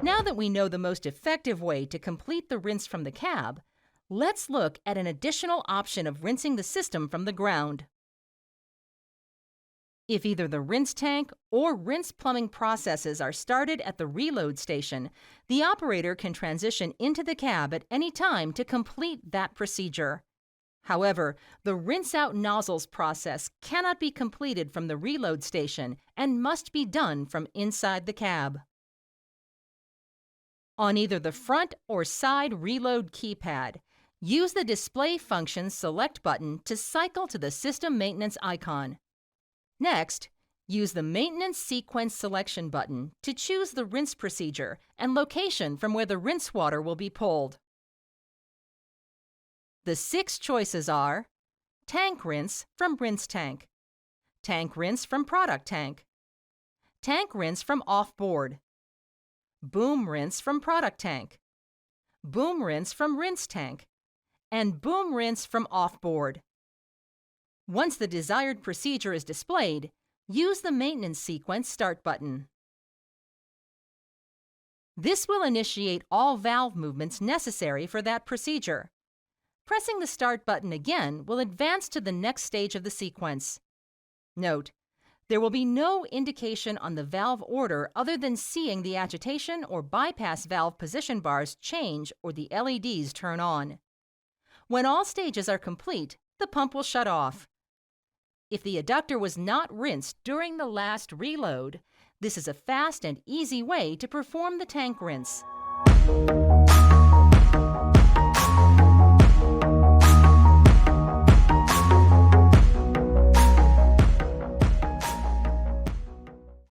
Now that we know the most effective way to complete the rinse from the cab, let's look at an additional option of rinsing the system from the ground. If either the rinse tank or rinse plumbing processes are started at the reload station, the operator can transition into the cab at any time to complete that procedure. However, the rinse out nozzles process cannot be completed from the reload station and must be done from inside the cab. On either the front or side reload keypad, use the Display Functions Select button to cycle to the System Maintenance icon. Next, use the Maintenance Sequence Selection button to choose the rinse procedure and location from where the rinse water will be pulled. The 6 choices are Tank Rinse from Rinse Tank, Tank Rinse from Product Tank, Tank Rinse from Off-Board, Boom Rinse from Product Tank, Boom Rinse from Rinse Tank, and Boom Rinse from Off-Board. Once the desired procedure is displayed, use the Maintenance Sequence Start button. This will initiate all valve movements necessary for that procedure. Pressing the Start button again will advance to the next stage of the sequence. Note, there will be no indication on the valve order other than seeing the agitation or bypass valve position bars change or the LEDs turn on. When all stages are complete, the pump will shut off. If the adductor was not rinsed during the last reload, this is a fast and easy way to perform the tank rinse.